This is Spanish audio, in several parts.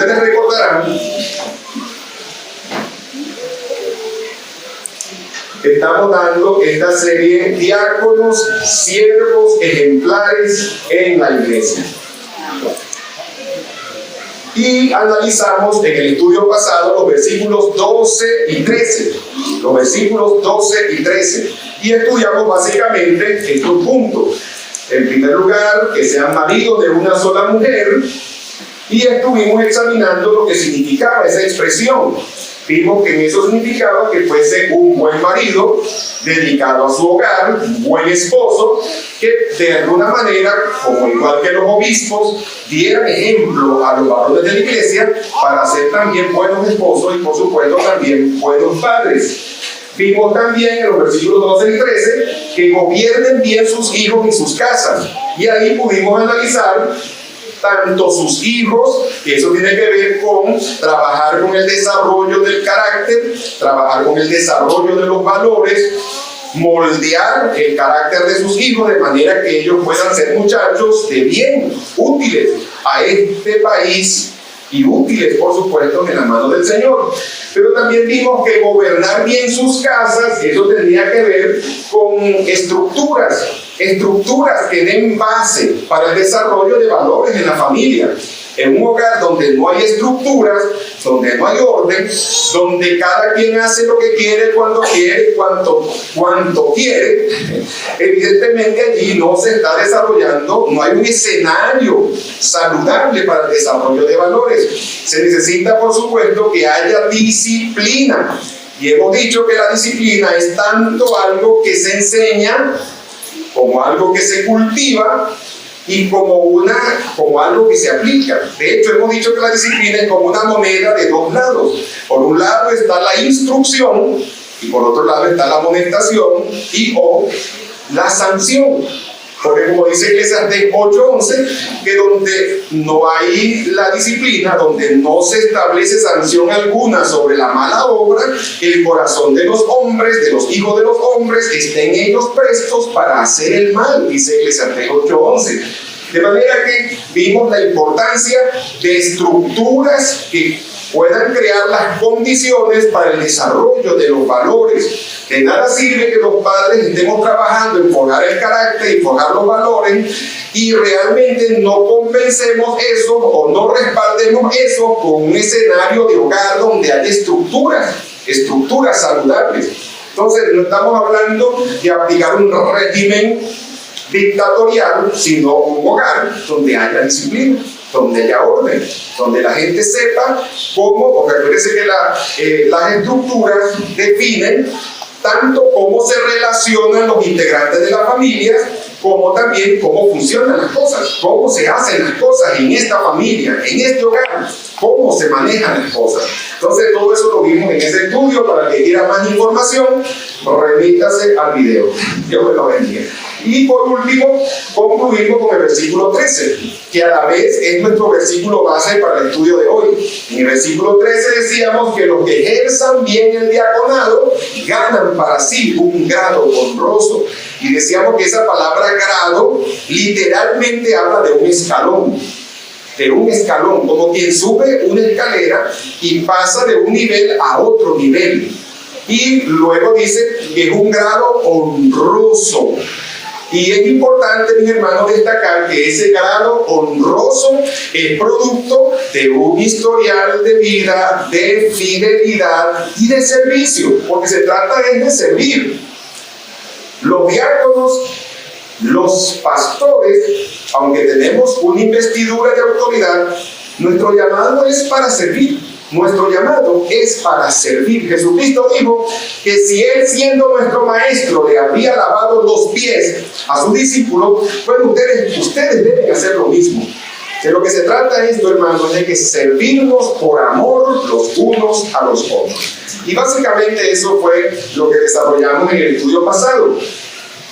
ustedes recordarán, estamos dando esta serie diáconos, siervos ejemplares en la iglesia. Y analizamos en el estudio pasado los versículos 12 y 13. Los versículos 12 y 13. Y estudiamos básicamente estos puntos. En primer lugar, que sean maridos de una sola mujer. Y estuvimos examinando lo que significaba esa expresión. Vimos que en eso significaba que fuese un buen marido, dedicado a su hogar, un buen esposo, que de alguna manera, como igual que los obispos, dieran ejemplo a los varones de la iglesia para ser también buenos esposos y por supuesto también buenos padres. Vimos también en los versículos 12 y 13 que gobiernen bien sus hijos y sus casas. Y ahí pudimos analizar tanto sus hijos, que eso tiene que ver con trabajar con el desarrollo del carácter, trabajar con el desarrollo de los valores, moldear el carácter de sus hijos de manera que ellos puedan ser muchachos de bien, útiles a este país y útiles, por supuesto, en la mano del Señor. Pero también vimos que gobernar bien sus casas, eso tendría que ver con estructuras que den base para el desarrollo de valores en la familia. En un hogar donde no hay estructuras, donde no hay orden, donde cada quien hace lo que quiere, cuando quiere, cuanto quiere, evidentemente allí no se está desarrollando, no hay un escenario saludable para el desarrollo de valores. Se necesita, por supuesto, que haya disciplina. Y hemos dicho que la disciplina es tanto algo que se enseña como algo que se cultiva y como algo que se aplica. De hecho, hemos dicho que la disciplina es como una moneda de dos lados. Por un lado está la instrucción y por otro lado está la amonestación o la sanción. Porque como dice Eclesiastés 8:11, que donde no hay la disciplina, donde no se establece sanción alguna sobre la mala obra, el corazón de los hombres, de los hijos de los hombres, estén ellos prestos para hacer el mal, dice Eclesiastés 8:11. De manera que vimos la importancia de estructuras que puedan crear las condiciones para el desarrollo de los valores. De nada sirve que los padres estemos trabajando en forjar el carácter y forjar los valores y realmente no convencemos eso o no respaldemos eso con un escenario de hogar donde hay estructuras saludables. Entonces no estamos hablando de aplicar un régimen dictatorial, sino un hogar donde haya disciplina, donde haya orden, donde la gente sepa cómo, porque acuérdense que las estructuras definen tanto cómo se relacionan los integrantes de la familia, como también cómo funcionan las cosas, cómo se hacen las cosas en esta familia, en este hogar, cómo se manejan las cosas. Entonces todo eso lo vimos en ese estudio. Para el que quiera más información, remítase al video. Dios me lo bendiga. Y por último, concluimos con el versículo 13, que a la vez es nuestro versículo base para el estudio de hoy. En el versículo 13 decíamos que los que ejerzan bien el diaconado ganan para sí un grado honroso. Y decíamos que esa palabra grado literalmente habla de un escalón. De un escalón, como quien sube una escalera y pasa de un nivel a otro nivel. Y luego dice que es un grado honroso. Y es importante, mis hermanos, destacar que ese grado honroso es producto de un historial de vida, de fidelidad y de servicio, porque se trata de servir. Los diáconos, los pastores, aunque tenemos una investidura de autoridad, nuestro llamado es para servir. Nuestro llamado es para servir. Jesucristo dijo que si Él, siendo nuestro maestro, le había lavado los pies a sus discípulos, pues ustedes deben hacer lo mismo. De lo que se trata esto, hermanos, es de que servirnos por amor los unos a los otros. Y básicamente eso fue lo que desarrollamos en el estudio pasado.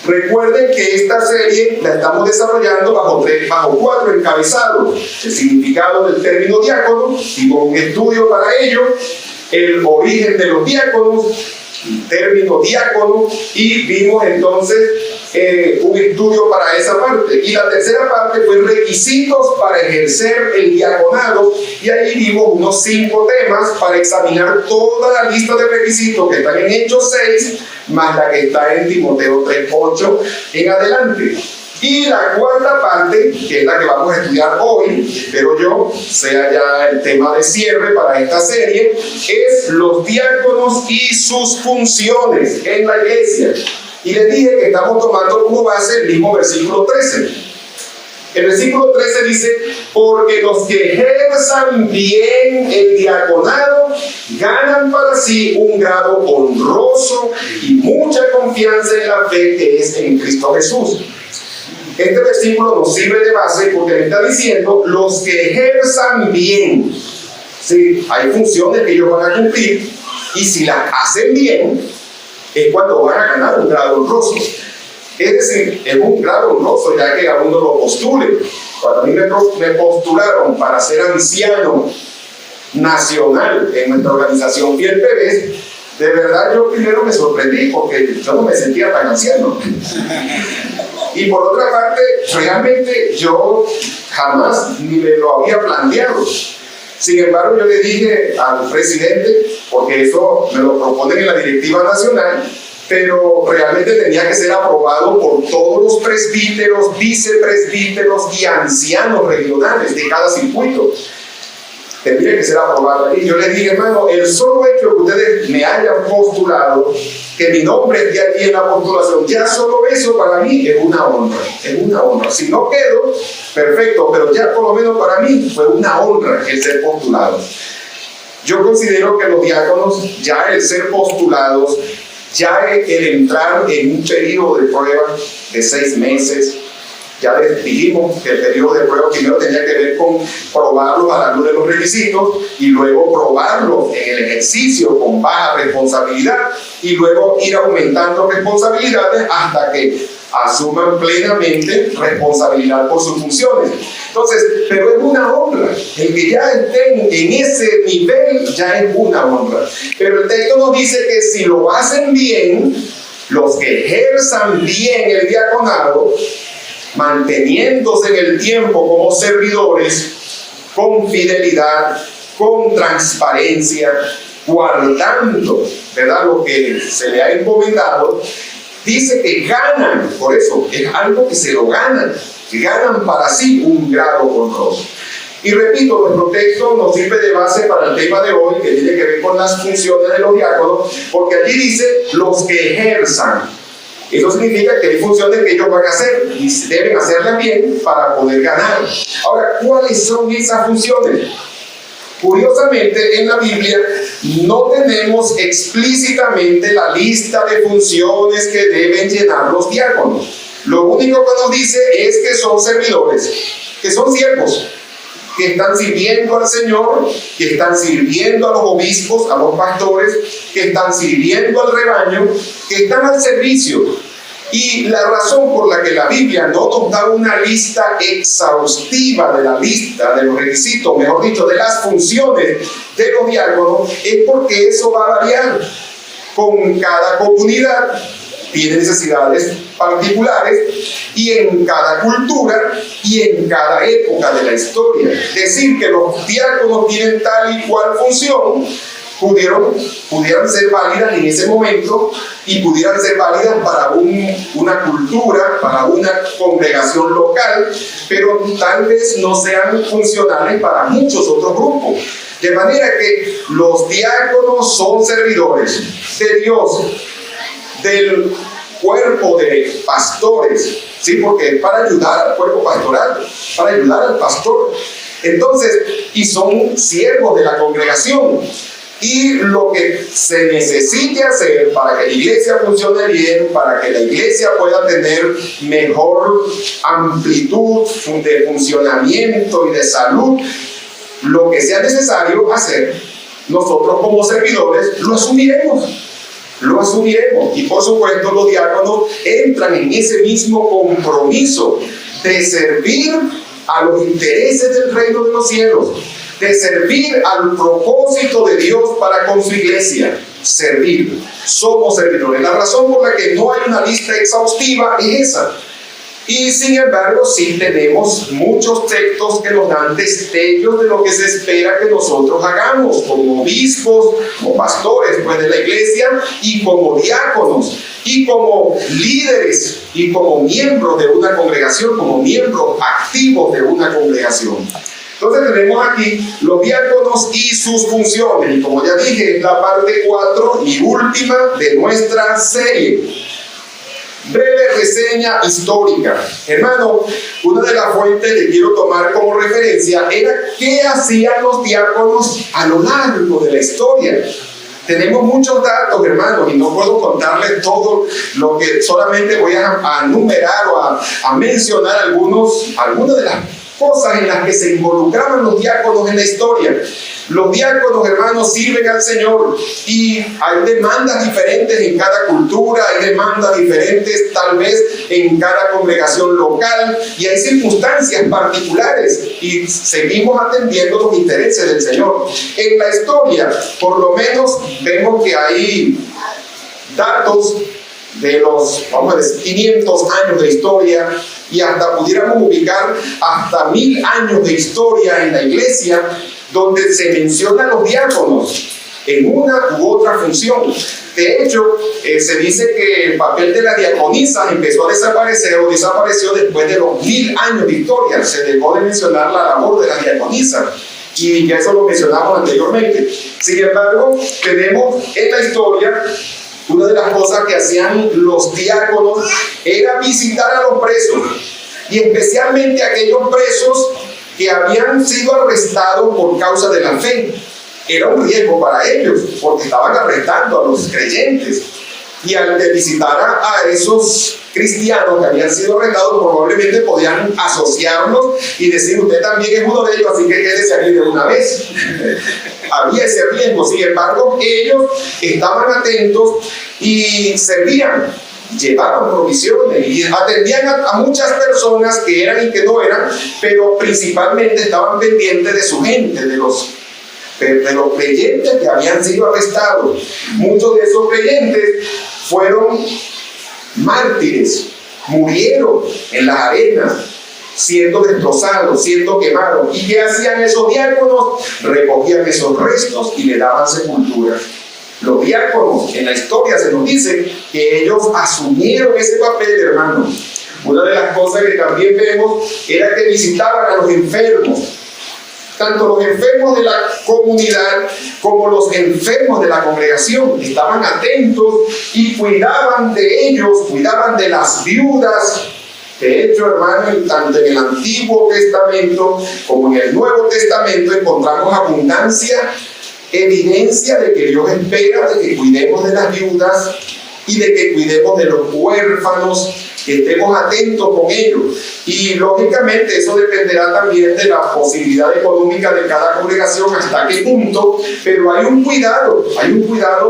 Recuerden que esta serie la estamos desarrollando bajo 4 encabezados: el significado del término diácono, hicimos un estudio para ello, el origen de los diáconos, el término diácono, y vimos entonces un estudio para esa parte. Y la tercera parte fue requisitos para ejercer el diaconado y ahí vimos unos 5 temas para examinar toda la lista de requisitos que están en Hechos 6, más la que está en Timoteo 3:8 en adelante. Y la cuarta parte, que es la que vamos a estudiar hoy, espero yo sea ya el tema de cierre para esta serie, es los diáconos y sus funciones en la iglesia. Y les dije que estamos tomando como base el mismo versículo 13. El versículo 13 dice: porque los que ejerzan bien el diaconado ganan para sí un grado honroso y mucha confianza en la fe que es en Cristo Jesús. Este versículo nos sirve de base porque le está diciendo los que ejerzan bien. Sí, hay funciones que ellos van a cumplir y si las hacen bien es cuando van a ganar un grado honroso. Es decir, es un grado honroso ya que a uno lo postule. Cuando a mí me postularon para ser anciano nacional en nuestra organización Fiel Pérez, de verdad yo primero me sorprendí porque yo no me sentía tan anciano. Y por otra parte, realmente yo jamás ni me lo había planteado. Sin embargo, yo le dije al presidente, porque eso me lo proponen en la directiva nacional, pero realmente tenía que ser aprobado por todos los presbíteros, vicepresbíteros y ancianos regionales de cada circuito. Tendría que ser aprobado. Y yo le dije, hermano, el solo hecho que ustedes me hayan postulado, que mi nombre esté aquí en la postulación, ya solo eso para mí es una honra, es una honra. Si no quedo, perfecto, pero ya por lo menos para mí fue una honra el ser postulado. Yo considero que los diáconos, ya el ser postulados, ya el entrar en un periodo de prueba de 6 meses, ya les dijimos que el periodo de prueba primero tenía que ver con probarlos a la luz de los requisitos y luego probarlos en el ejercicio con baja responsabilidad y luego ir aumentando responsabilidades hasta que asuman plenamente responsabilidad por sus funciones. Entonces, pero es una honra. El que ya estén en ese nivel ya es una honra. Pero el texto nos dice que si lo hacen bien, los que ejerzan bien el diaconado, manteniéndose en el tiempo como servidores, con fidelidad, con transparencia, guardando, ¿verdad?, lo que se le ha encomendado, dice que ganan, por eso es algo que se lo ganan para sí un grado honroso. Y repito, nuestro texto nos sirve de base para el tema de hoy, que tiene que ver con las funciones de los diáconos, porque allí dice los que ejerzan. Eso significa que hay funciones que ellos van a hacer y deben hacerlas bien para poder ganar. Ahora, ¿cuáles son esas funciones? Curiosamente, en la Biblia no tenemos explícitamente la lista de funciones que deben llenar los diáconos. Lo único que nos dice es que son servidores, que son siervos, que están sirviendo al Señor, que están sirviendo a los obispos, a los pastores, que están sirviendo al rebaño, que están al servicio. Y la razón por la que la Biblia no nos da una lista exhaustiva de la lista de los requisitos, mejor dicho, de las funciones de los diáconos, es porque eso va a variar. Con cada comunidad tiene necesidades particulares y en cada cultura y en cada época de la historia. Decir que los diáconos tienen tal y cual función pudieran ser válidas en ese momento y pudieran ser válidas para una cultura, para una congregación local, pero tal vez no sean funcionales para muchos otros grupos. De manera que los diáconos son servidores de Dios, del cuerpo de pastores, ¿sí? Porque es para ayudar al cuerpo pastoral, para ayudar al pastor. Entonces, y son siervos de la congregación. Y lo que se necesite hacer para que la iglesia funcione bien, para que la iglesia pueda tener mejor amplitud de funcionamiento y de salud, lo que sea necesario hacer, nosotros como servidores lo asumiremos. Y por supuesto los diáconos entran en ese mismo compromiso de servir a los intereses del reino de los cielos, de servir al propósito de Dios para con su iglesia. Servir. Somos servidores. La razón por la que no hay una lista exhaustiva es esa. Y sin embargo, sí tenemos muchos textos que nos dan destellos de lo que se espera que nosotros hagamos como obispos, como pastores pues, de la iglesia, y como diáconos, y como líderes, y como miembros de una congregación, como miembros activos de una congregación. Entonces tenemos aquí los diáconos y sus funciones, y como ya dije, es la parte 4 y última de nuestra serie. Breve reseña histórica. Hermano, una de las fuentes que quiero tomar como referencia era qué hacían los diáconos a lo largo de la historia. Tenemos muchos datos, hermanos, y no puedo contarles todo lo que solamente voy a enumerar o a mencionar algunas de las cosas en las que se involucraban los diáconos en la historia. Los diáconos, hermanos, sirven al Señor y hay demandas diferentes en cada cultura, hay demandas diferentes tal vez en cada congregación local y hay circunstancias particulares y seguimos atendiendo los intereses del Señor. En la historia, por lo menos, vemos que hay datos de los, vamos a decir, 500 años de historia y hasta pudiéramos ubicar hasta 1000 años de historia en la iglesia donde se mencionan los diáconos en una u otra función. De hecho, se dice que el papel de la diaconisa empezó a desaparecer o desapareció después de los 1000 años de historia. Se dejó de mencionar la labor de la diaconisa. Y ya eso lo mencionamos anteriormente. Sin embargo, tenemos en la historia una de las cosas que hacían los diáconos era visitar a los presos y especialmente a aquellos presos que habían sido arrestados por causa de la fe. Era un riesgo para ellos porque estaban arrestando a los creyentes y al visitar a esos cristianos que habían sido arrestados probablemente podían asociarlos y decir usted también es uno de ellos, así que quédese aquí de una vez. Había ese riesgo. Sin embargo, ellos estaban atentos y servían, llevaban provisiones y atendían a muchas personas que eran y que no eran, pero principalmente estaban pendientes de su gente, de los creyentes que habían sido arrestados. Muchos de esos creyentes fueron mártires, murieron en las arenas, siendo destrozados, siendo quemados. ¿Y qué hacían esos diáconos? Recogían esos restos y le daban sepultura. Los diáconos, en la historia se nos dice que ellos asumieron ese papel, hermano. Una de las cosas que también vemos era que visitaban a los enfermos, tanto los enfermos de la comunidad como los enfermos de la congregación. Estaban atentos y cuidaban de ellos, cuidaban de las viudas. De hecho, hermano, tanto en el Antiguo Testamento como en el Nuevo Testamento encontramos abundancia, evidencia de que Dios espera de que cuidemos de las viudas y de que cuidemos de los huérfanos, que estemos atentos con ellos. Y lógicamente eso dependerá también de la posibilidad económica de cada congregación, hasta qué punto, pero hay un cuidado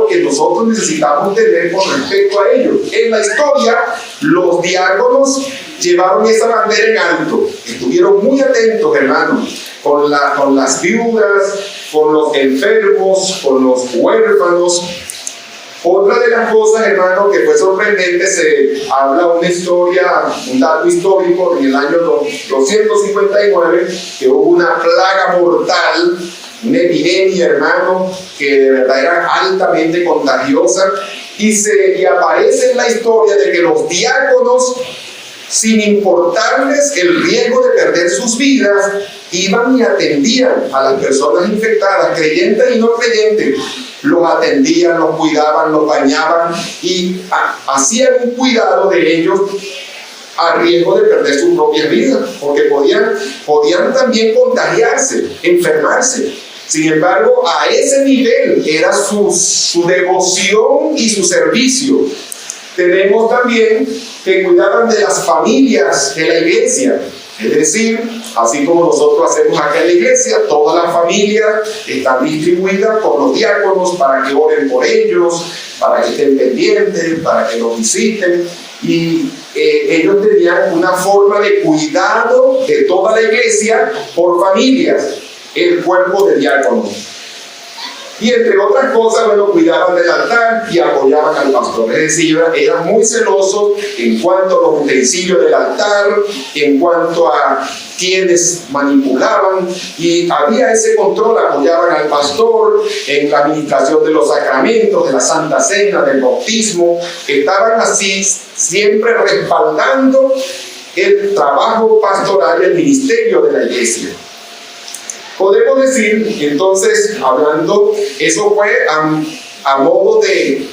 que nosotros necesitamos tener con respecto a ellos. En la historia, los diáconos llevaron esa bandera en alto, estuvieron muy atentos, hermanos, con las viudas, con los enfermos, con los huérfanos. Otra de las cosas, hermano, que fue sorprendente, se habla una historia, un dato histórico en el año 259, que hubo una plaga mortal, una epidemia, hermano, que de verdad era altamente contagiosa, y aparece en la historia de que los diáconos, sin importarles el riesgo de perder sus vidas, iban y atendían a las personas infectadas, creyentes y no creyentes. Los atendían, los cuidaban, los bañaban y hacían un cuidado de ellos a riesgo de perder sus propias vidas, porque podían también contagiarse, enfermarse. Sin embargo, a ese nivel era su devoción y su servicio. Tenemos también que cuidaban de las familias de la iglesia. Es decir, así como nosotros hacemos acá en la iglesia, todas las familias están distribuidas por los diáconos para que oren por ellos, para que estén pendientes, para que los visiten. Y ellos tenían una forma de cuidado de toda la iglesia por familias, el cuerpo de diáconos. Y entre otras cosas, bueno, cuidaban del altar y apoyaban al pastor. Es decir, eran muy celosos en cuanto a los utensilios del altar, en cuanto a quienes manipulaban, y había ese control. Apoyaban al pastor en la administración de los sacramentos, de la Santa Cena, del bautismo. Estaban así siempre respaldando el trabajo pastoral y el ministerio de la iglesia. Podemos decir, entonces, hablando, eso fue a modo de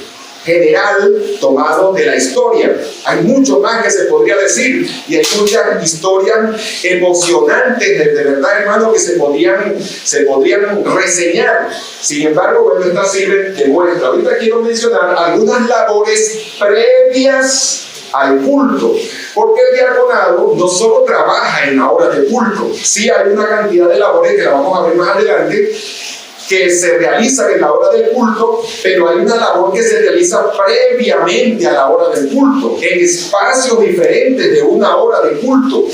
general tomado de la historia. Hay mucho más que se podría decir, y hay muchas historias emocionantes, de verdad, hermano, que se podrían reseñar. Sin embargo, bueno, esta sirve de muestra. Ahorita quiero mencionar algunas labores previas al culto, porque el diaconado no solo trabaja en la hora de culto. Sí hay una cantidad de labores que la vamos a ver más adelante que se realizan en la hora del culto, pero hay una labor que se realiza previamente a la hora del culto, en espacios diferentes de una hora de culto.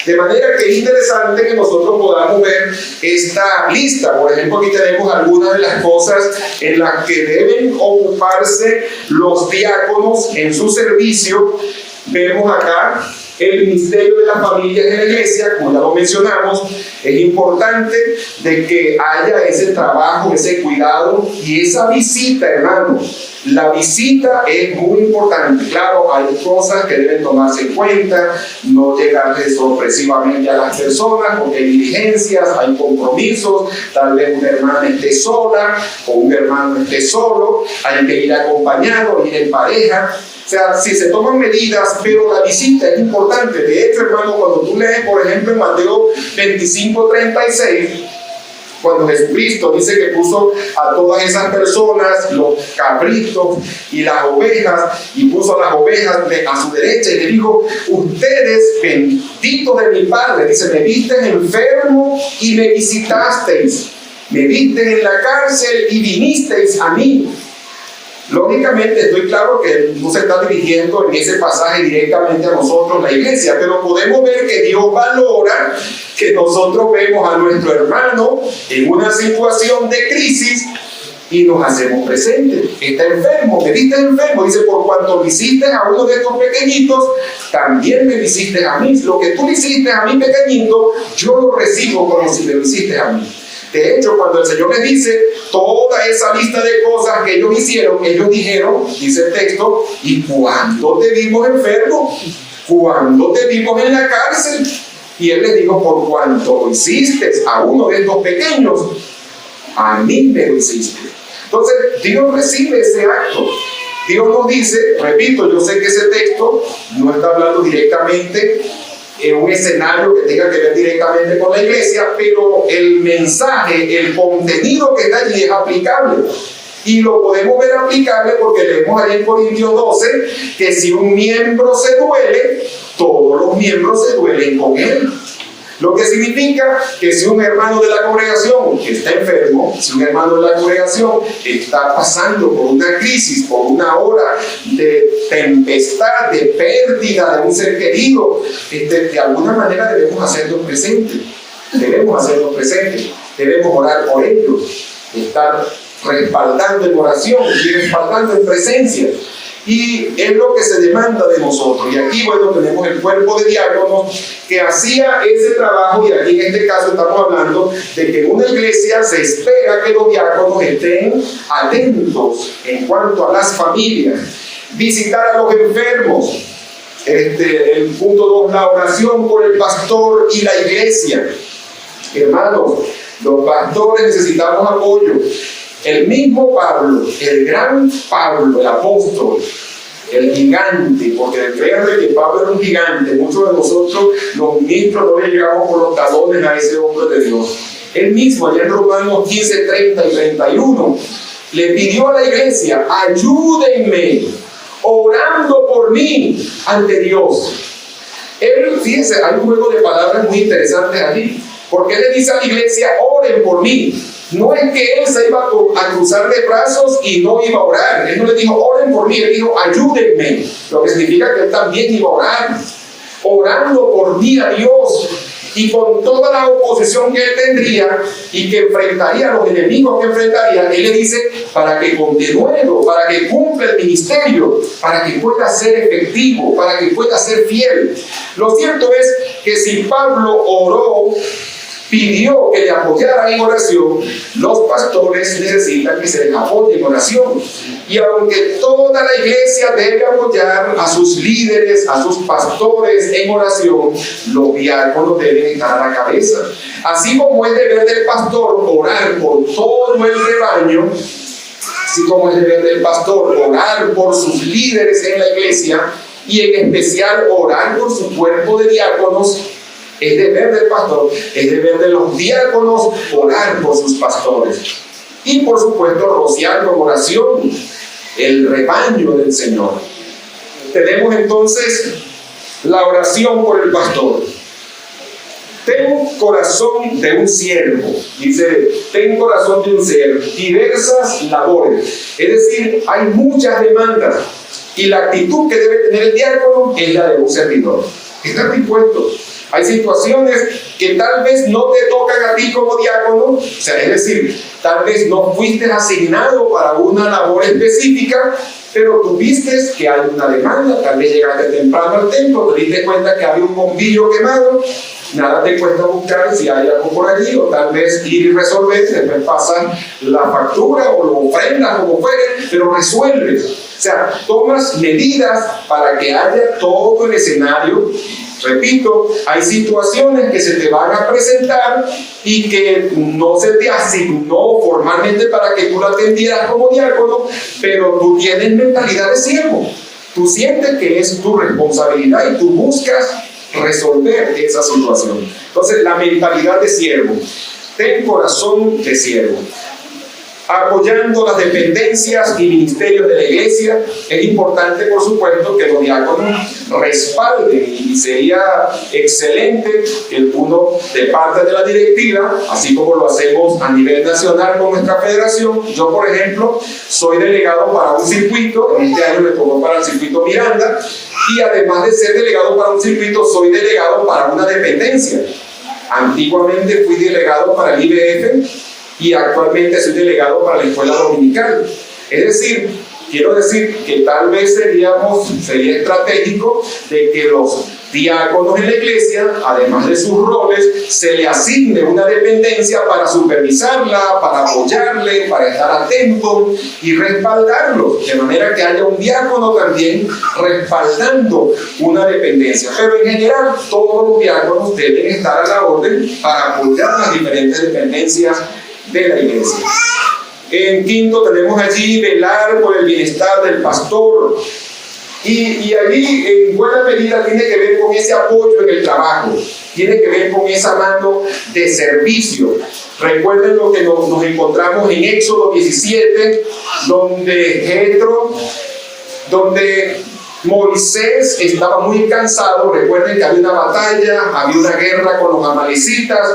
De manera que es interesante que nosotros podamos ver esta lista. Por ejemplo, aquí tenemos algunas de las cosas en las que deben ocuparse los diáconos en su servicio. Vemos acá el ministerio de las familias en la iglesia, como ya lo mencionamos. Es importante de que haya ese trabajo, ese cuidado y esa visita, hermano. La visita es muy importante. Claro, hay cosas que deben tomarse en cuenta, no llegarle sorpresivamente a las personas, porque hay diligencias, hay compromisos. Tal vez una hermana esté sola o un hermano esté solo, hay que ir acompañado, ir en pareja. O sea, si se toman medidas, pero la visita es importante. De hecho, hermano, cuando tú lees, por ejemplo, en Mateo 25:36, cuando Jesucristo dice que puso a todas esas personas, los cabritos y las ovejas, y puso a las ovejas a su derecha, y le dijo: ustedes, benditos de mi Padre, dice, me visteis enfermo y me visitasteis, me visteis en la cárcel y vinisteis a mí. Lógicamente, estoy claro que no se está dirigiendo en ese pasaje directamente a nosotros, la iglesia, pero podemos ver que Dios valora que nosotros vemos a nuestro hermano en una situación de crisis y nos hacemos presentes. Está enfermo, me viste enfermo, dice, por cuanto visiste a uno de estos pequeñitos, también me visiste a mí. Lo que tú le hiciste a mi pequeñito, yo lo recibo como si me lo hiciste a mí. De hecho, cuando el Señor les dice toda esa lista de cosas que ellos hicieron, ellos dijeron, dice el texto: ¿y cuándo te vimos enfermo? ¿Cuándo te vimos en la cárcel? Y Él les dijo: por cuanto lo hiciste a uno de estos pequeños, a mí me lo hiciste. Entonces, Dios recibe ese acto. Dios nos dice, repito, yo sé que ese texto no está hablando directamente en un escenario que tenga que ver directamente con la iglesia, pero el mensaje, el contenido que está allí es aplicable. Y lo podemos ver aplicable porque leemos ahí en Corintios 12 que si un miembro se duele, todos los miembros se duelen con él. Lo que significa que si un hermano de la congregación está enfermo, si un hermano de la congregación está pasando por una crisis, por una hora de tempestad, de pérdida de un ser querido, de alguna manera debemos hacernos presentes. Debemos hacernos presentes. Debemos orar por ellos, estar respaldando en oración y respaldando en presencia. Y es lo que se demanda de nosotros. Y aquí, bueno, tenemos el cuerpo de diáconos que hacía ese trabajo, y aquí en este caso estamos hablando de que en una iglesia se espera que los diáconos estén atentos en cuanto a las familias, visitar a los enfermos. El punto 2, la oración por el pastor y la iglesia. Hermanos, los pastores necesitamos apoyo. El mismo Pablo, el gran Pablo, el apóstol, el gigante, porque créanme que Pablo era un gigante. Muchos de nosotros, los ministros, no le llegamos por los talones a ese hombre de Dios. Él mismo, allá en Romanos 15, 30 y 31, le pidió a la iglesia: ayúdenme orando por mí ante Dios. Él, fíjense, hay un juego de palabras muy interesantes allí, porque él le dice a la iglesia: oren por mí. No es que él se iba a cruzar de brazos y no iba a orar. Él no le dijo: oren por mí, él dijo: ayúdenme. Lo que significa que él también iba a orar, orando por mí a Dios. y con toda la oposición que él tendría y que enfrentaría, los enemigos que enfrentaría, él le dice para que continúe, para que cumpla el ministerio, para que pueda ser efectivo, para que pueda ser fiel. Lo cierto es que si Pablo oró, pidió que le apoyara en oración, los pastores necesitan que se les apoye en oración. Y aunque toda la iglesia debe apoyar a sus líderes, a sus pastores en oración, los diáconos deben estar a la cabeza. Así como es deber del pastor orar por todo el rebaño, así como es deber del pastor orar por sus líderes en la iglesia, y en especial orar por su cuerpo de diáconos, es deber del pastor, es deber de los diáconos orar por sus pastores. Y por supuesto rociar con oración el rebaño del Señor. Tenemos entonces la oración por el pastor. Ten corazón de un siervo, dice, ten corazón de un siervo, diversas labores. Es decir, hay muchas demandas y la actitud que debe tener el diácono es la de un servidor. Estar dispuesto. Hay situaciones que tal vez no te tocan a ti como diácono, o sea, es decir, tal vez no fuiste asignado para una labor específica, pero tú viste que hay una demanda, tal vez llegaste temprano al templo, te diste cuenta que había un bombillo quemado, nada te cuesta buscar si hay algo por allí, o tal vez ir y resolver, después pasan la factura o lo ofrendas como fuere, pero resuelves. O sea, tomas medidas para que haya todo el escenario. Repito, hay situaciones que se te van a presentar y que no se te asignó formalmente para que tú la atendieras como diácono, pero tú tienes mentalidad de siervo. Tú sientes que es tu responsabilidad y tú buscas resolver esa situación. Entonces, la mentalidad de siervo. Ten corazón de siervo. Apoyando las dependencias y ministerios de la iglesia, es importante, por supuesto, que los diáconos respalden, y sería excelente que uno, de parte de la directiva, así como lo hacemos a nivel nacional con nuestra federación. Yo, por ejemplo, soy delegado para un circuito, en este año me tocó para el circuito Miranda, y además de ser delegado para un circuito, soy delegado para una dependencia. Antiguamente fui delegado para el IBF, y actualmente soy delegado para la escuela dominical. Es decir, quiero decir que tal vez sería estratégico de que los diáconos en la iglesia, además de sus roles, se le asigne una dependencia para supervisarla, para apoyarle, para estar atento y respaldarlo, de manera que haya un diácono también respaldando una dependencia. Pero en general, todos los diáconos deben estar a la orden para apoyar las diferentes dependencias de la iglesia. En quinto, tenemos allí velar por el bienestar del pastor. Y allí, en buena medida, tiene que ver con ese apoyo en el trabajo, tiene que ver con esa mano de servicio. Recuerden lo que nos encontramos en Éxodo 17, donde Moisés estaba muy cansado. Recuerden que había una batalla, había una guerra con los amalecitas,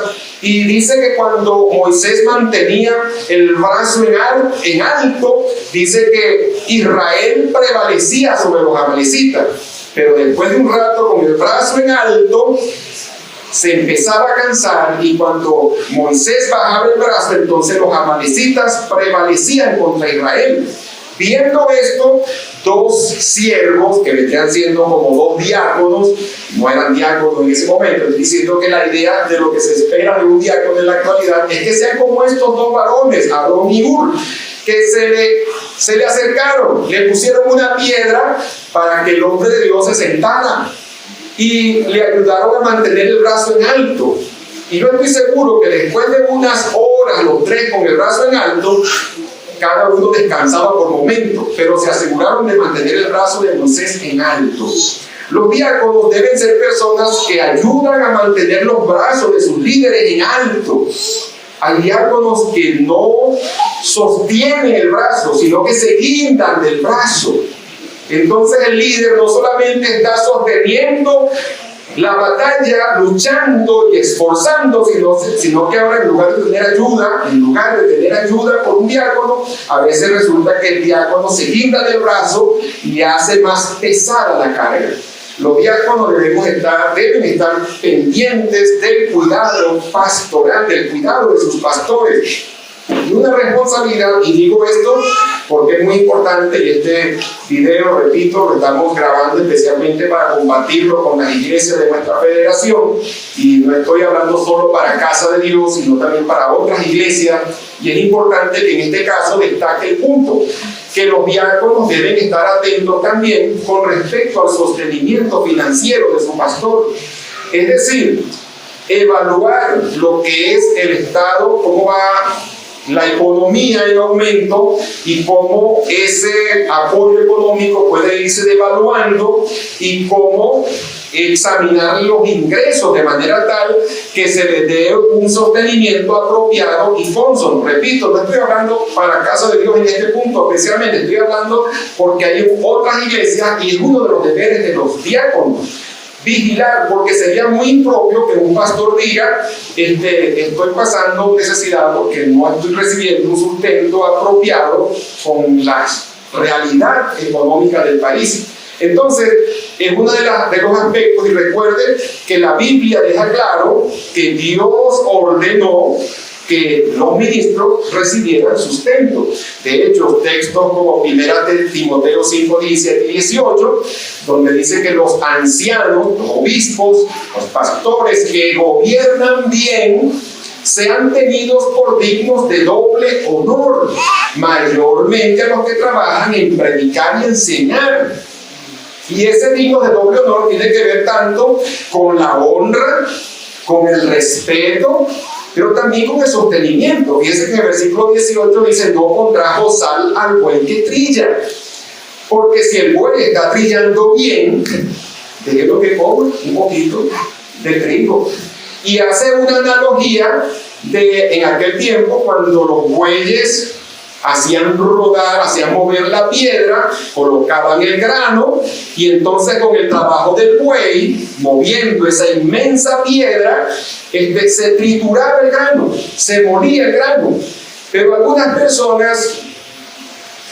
y dice que cuando Moisés mantenía el brazo en alto, dice que Israel prevalecía sobre los amalecitas, pero después de un rato con el brazo en alto se empezaba a cansar, y cuando Moisés bajaba el brazo, entonces los amalecitas prevalecían contra Israel. Viendo esto, dos siervos, que vendrían siendo como dos diáconos, no eran diáconos en ese momento, estoy diciendo que la idea de lo que se espera de un diácono en la actualidad es que sean como estos dos varones, Aarón y Hur, que se le acercaron, le pusieron una piedra para que el hombre de Dios se sentara y le ayudaron a mantener el brazo en alto. Y yo estoy seguro que después de unas horas, los tres con el brazo en alto, cada uno descansaba por momentos, pero se aseguraron de mantener el brazo de Moisés en alto. Los diáconos deben ser personas que ayudan a mantener los brazos de sus líderes en alto. Hay diáconos que no sostienen el brazo, sino que se guindan del brazo. Entonces el líder no solamente está sosteniendo la batalla, luchando y esforzando, sino que ahora en lugar de tener ayuda por un diácono, a veces resulta que el diácono se guinda del brazo y hace más pesada la carga. Los diáconos deben estar pendientes del cuidado pastoral, del cuidado de sus pastores. Y una responsabilidad, y digo esto porque es muy importante, y este video, repito, lo estamos grabando especialmente para compartirlo con las iglesias de nuestra federación, y no estoy hablando solo para Casa de Dios, sino también para otras iglesias, y es importante que en este caso destaque el punto, que los diáconos deben estar atentos también con respecto al sostenimiento financiero de su pastor. Es decir, evaluar lo que es el estado, cómo va la economía en aumento y cómo ese apoyo económico puede irse devaluando y cómo examinar los ingresos de manera tal que se les dé un sostenimiento apropiado y consono. Repito, no estoy hablando para Casa de Dios en este punto especialmente, estoy hablando porque hay otras iglesias y es uno de los deberes de los diáconos. Vigilar, porque sería muy impropio que un pastor diga estoy pasando necesidad porque no estoy recibiendo un sustento apropiado con la realidad económica del país. Entonces, es uno de los aspectos, y recuerden que la Biblia deja claro que Dios ordenó que los ministros recibieran sustento. De hecho, textos como 1 Timoteo 5, 17 y 18, donde dice que los ancianos, los obispos, los pastores que gobiernan bien, sean tenidos por dignos de doble honor, mayormente a los que trabajan en predicar y enseñar. Y ese digno de doble honor tiene que ver tanto con la honra, con el respeto, pero también con el sostenimiento. Fíjense que en el versículo 18 dice: no pondrás bozal al buey que trilla, porque si el buey está trillando bien, déjelo que coma un poquito de trigo. Y hace una analogía de en aquel tiempo cuando los bueyes hacían rodar, hacían mover la piedra, colocaban el grano, y entonces con el trabajo del buey, moviendo esa inmensa piedra, se trituraba el grano, se molía el grano. Pero algunas personas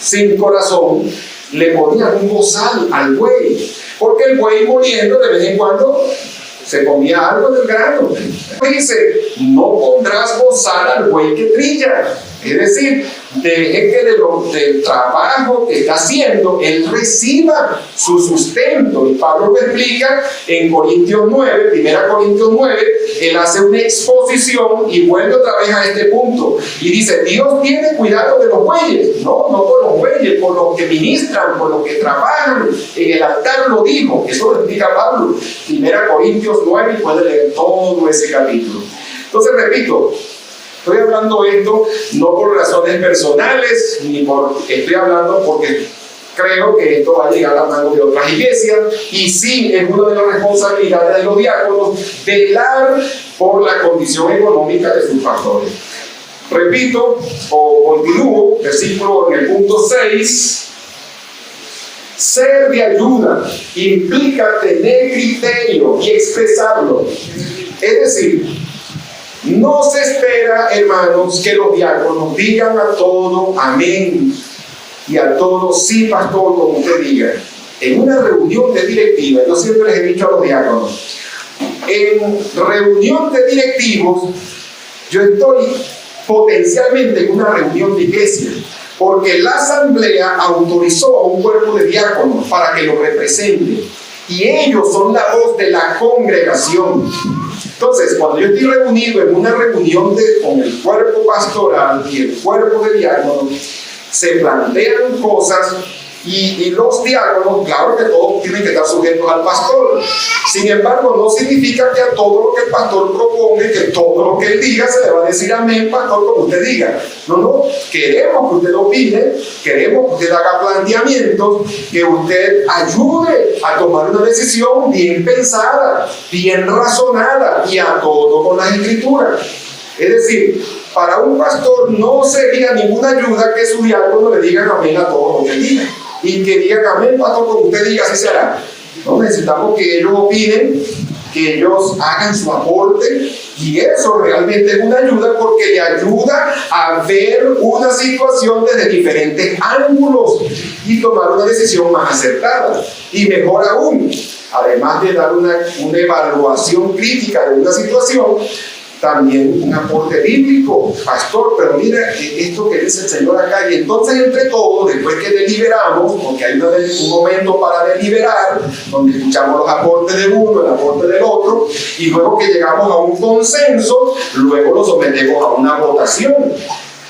sin corazón le ponían un bozal al buey, porque el buey moliendo de vez en cuando se comía algo del grano. Dice: no pondrás bozal al buey que trilla. Es decir, deje que del trabajo que está haciendo, él reciba su sustento. Y Pablo lo explica en Corintios 9, 1 Corintios 9, él hace una exposición y vuelve otra vez a este punto. Y dice: Dios tiene cuidado de los bueyes, no por los bueyes, por los que ministran, por los que trabajan en el altar, lo dijo. Eso lo explica Pablo. 1 Corintios 9, y puede leer todo ese capítulo. Entonces, repito, estoy hablando esto no por razones personales, estoy hablando porque creo que esto va a llegar a manos de otras iglesias, y sí es una de las responsabilidades de los diáconos velar por la condición económica de sus pastores. Repito, o continúo, versículo en el punto 6. Ser de ayuda implica tener criterio y expresarlo. Es decir, no se espera, hermanos, que los diáconos digan a todo amén y a todo sí, pastor, como usted diga. En una reunión de directiva, yo siempre les he dicho a los diáconos, en reunión de directivos, yo estoy potencialmente en una reunión de iglesia, porque la asamblea autorizó a un cuerpo de diáconos para que lo represente, y ellos son la voz de la congregación. Entonces, cuando yo estoy reunido en una reunión con el cuerpo pastoral y el cuerpo de diáconos, se plantean cosas, y los diáconos, claro que todos tienen que estar sujetos al pastor. Sin embargo, no significa que a todo lo que el pastor propone, que todo lo que él diga, se le va a decir amén, pastor, como usted diga. No, queremos que usted opine, queremos que usted haga planteamientos, que usted ayude a tomar una decisión bien pensada, bien razonada, y a todo con las escrituras. Es decir, para un pastor no sería ninguna ayuda que su diácono le diga amén a todo lo que diga, y que digan amén, pastor, como usted diga, así será. No, necesitamos que ellos opinen, que ellos hagan su aporte, y eso realmente es una ayuda, porque le ayuda a ver una situación desde diferentes ángulos y tomar una decisión más acertada. Y mejor aún, además de dar una evaluación crítica de una situación, también un aporte bíblico. Pastor, pero mira esto que dice el Señor acá, y entonces entre todos, después que deliberamos, porque hay un momento para deliberar, donde escuchamos los aportes de uno, el aporte del otro, y luego que llegamos a un consenso, luego lo sometemos a una votación,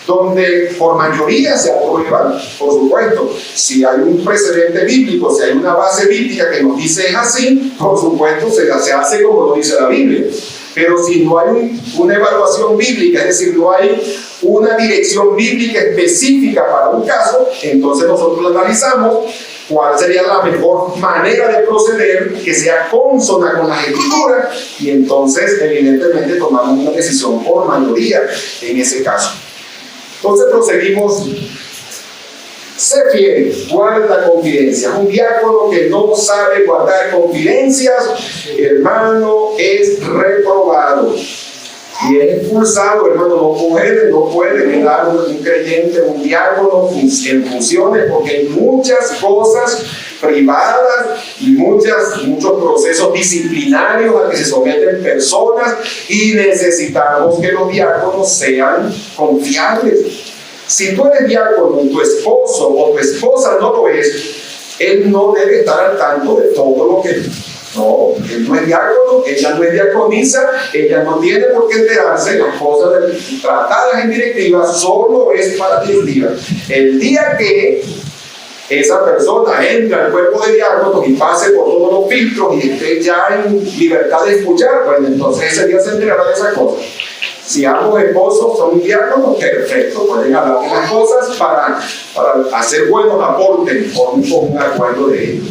donde por mayoría se aprueba, por supuesto. Si hay un precedente bíblico, si hay una base bíblica que nos dice es así, por supuesto se hace como lo dice la Biblia. Pero si no hay una evaluación bíblica, es decir, no hay una dirección bíblica específica para un caso, entonces nosotros analizamos cuál sería la mejor manera de proceder que sea consona con las escrituras, y entonces evidentemente tomamos una decisión por mayoría en ese caso. Entonces proseguimos. Sé fiel, guarda confidencias. Un diácono que no sabe guardar confidencias, hermano, es reprobado y es expulsado. Hermano, no puede quedar un creyente, un diácono en funciones, porque hay muchas cosas privadas y muchos procesos disciplinarios a que se someten personas, y necesitamos que los diáconos sean confiables. Si tú eres diácono y tu esposo o tu esposa no lo es, él no debe estar al tanto de todo lo que... No, él no es diácono, ella no es diaconisa, ella no tiene por qué enterarse de las cosas tratadas en directiva, solo es para directiva. El día que esa persona entra al cuerpo de diáconos y pase por todos los filtros y esté ya en libertad de escuchar, pues entonces ese día se enterará de esas cosas. Si ambos esposos son diáconos, perfecto, pueden hablar de las cosas para hacer buenos aportes por un acuerdo de ellos.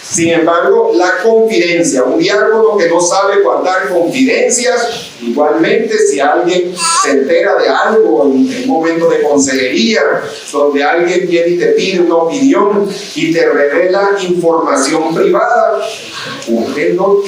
Sin embargo, la confidencia, un diácono que no sabe guardar confidencias, igualmente si alguien se entera de algo en un momento de consejería, donde alguien viene y te pide una opinión y te revela información privada, usted no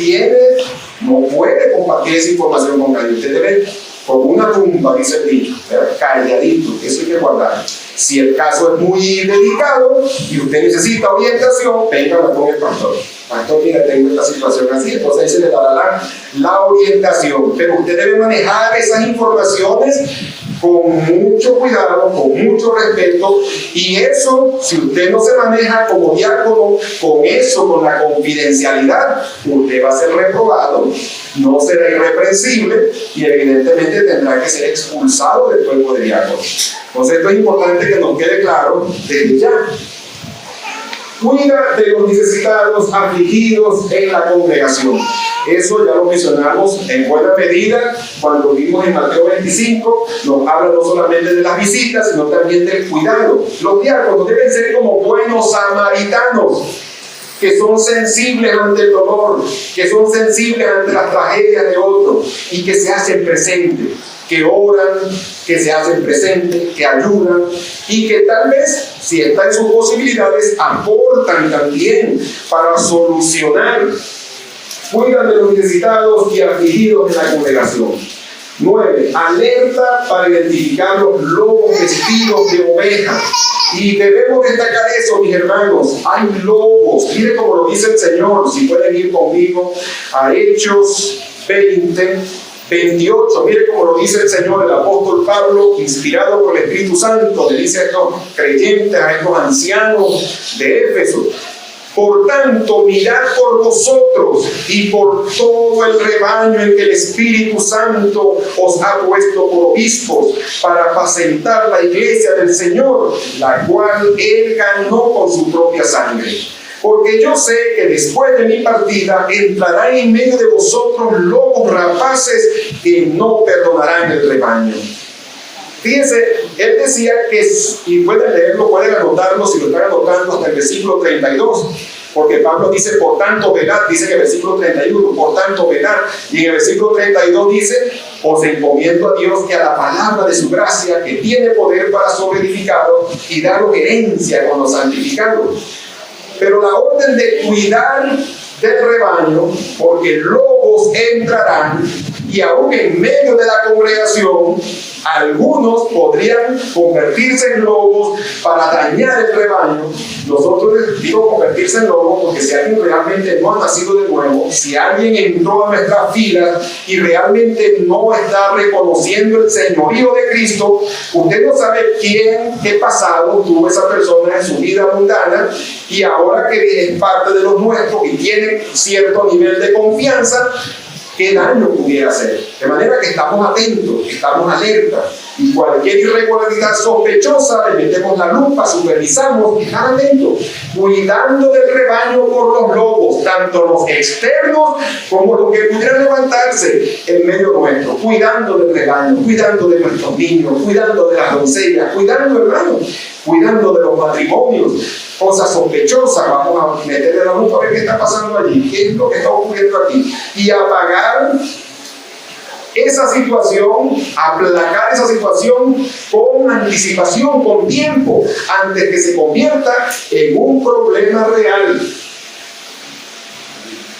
puede compartir esa información con nadie. Usted debe, como una tumba, dice el dicho, calladito, eso hay que guardar. Si el caso es muy delicado y usted necesita orientación, véngala con el pastor. Pastor, mira, tengo esta situación así, entonces ahí se le dará la orientación. Pero usted debe manejar esas informaciones con mucho cuidado, con mucho respeto, y eso, si usted no se maneja como diácono con eso, con la confidencialidad, usted va a ser reprobado, no será irreprensible y evidentemente tendrá que ser expulsado del cuerpo de diáconos. Entonces esto es importante que nos quede claro desde ya. Cuida de los necesitados, afligidos en la congregación. Eso ya lo mencionamos en buena medida cuando vimos en Mateo 25, nos habla no solamente de las visitas, sino también del cuidado. Los diáconos deben ser como buenos samaritanos, que son sensibles ante el dolor, que son sensibles ante las tragedias de otros y que se hacen presentes, que oran, que se hacen presentes, que ayudan y que tal vez, si está en sus posibilidades, aportan también para solucionar. Cuidan de los necesitados y afligidos en la congregación. 9. Alerta para identificar los lobos vestidos de ovejas. Y debemos destacar eso, mis hermanos. Hay lobos. Mire cómo lo dice el Señor. Si pueden ir conmigo a Hechos 20:28. Mire cómo lo dice el Señor, el apóstol Pablo, inspirado por el Espíritu Santo, le dice a estos creyentes, a estos ancianos de Éfeso: por tanto, mirad por vosotros y por todo el rebaño en que el Espíritu Santo os ha puesto por obispos, para apacentar la iglesia del Señor, la cual Él ganó con su propia sangre. Porque yo sé que después de mi partida entrarán en medio de vosotros lobos rapaces que no perdonarán el rebaño. Fíjense, él decía que, y pueden leerlo, pueden anotarlo si lo están anotando hasta el versículo 32, porque Pablo dice, por tanto velad, dice en el versículo 31, por tanto velad, y en el versículo 32 dice, os encomiendo a Dios y a la palabra de su gracia, que tiene poder para sobreedificaros y daros herencia con los santificados. Pero la orden de cuidar del rebaño, porque lobos entrarán, y aún en medio de la congregación, algunos podrían convertirse en lobos para dañar el rebaño. Nosotros les digo convertirse en lobos porque si alguien realmente no ha nacido de nuevo, si alguien entró a nuestras filas y realmente no está reconociendo el señorío de Cristo, usted no sabe qué pasado tuvo esa persona en su vida mundana, y ahora que es parte de los nuestros y tiene cierto nivel de confianza, qué daño pudiera hacer. De manera que estamos atentos, estamos alerta, y cualquier irregularidad sospechosa le metemos la lupa, supervisamos y estamos atentos, cuidando del rebaño por los lobos, tanto los externos como los que pudieran levantarse en medio nuestro, cuidando del rebaño, cuidando de nuestros niños, cuidando de las doncellas, cuidando, hermanos, cuidando de los matrimonios, cosas sospechosas. Vamos a meterle la lupa a ver qué está pasando allí, qué es lo que está ocurriendo aquí, y apagar esa situación, aplacar esa situación con anticipación, con tiempo, antes que se convierta en un problema real.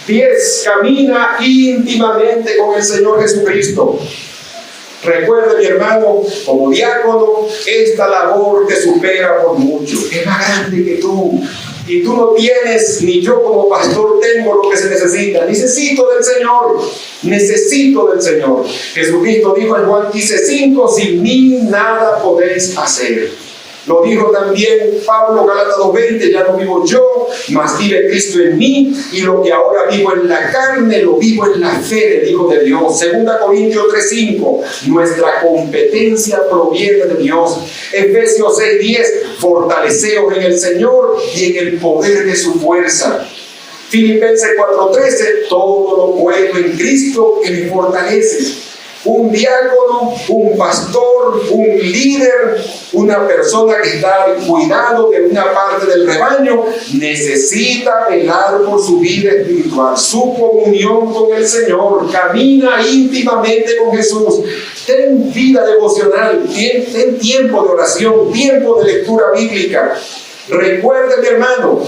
10. Camina íntimamente con el Señor Jesucristo. Recuerde, mi hermano, como diácono, esta labor te supera por mucho. Es más grande que tú. Y tú no tienes, ni yo como pastor tengo lo que se necesita. Necesito del Señor. Necesito del Señor. Jesucristo dijo en Juan 15:5, sin mí nada podéis hacer. Lo dijo también Pablo, Gálatas 2:20, ya no vivo yo, mas vive Cristo en mí, y lo que ahora vivo en la carne, lo vivo en la fe del Hijo de Dios. 2 Corintios 3:5, nuestra competencia proviene de Dios. Efesios 6:10, fortaleceos en el Señor y en el poder de su fuerza. Filipenses 4:13, todo lo puedo en Cristo que me fortalece. Un diácono, un pastor, un líder, una persona que está al cuidado de una parte del rebaño, necesita velar por su vida espiritual, su comunión con el Señor. Camina íntimamente con Jesús. Ten vida devocional, ten tiempo de oración, tiempo de lectura bíblica. Recuerde, mi hermano,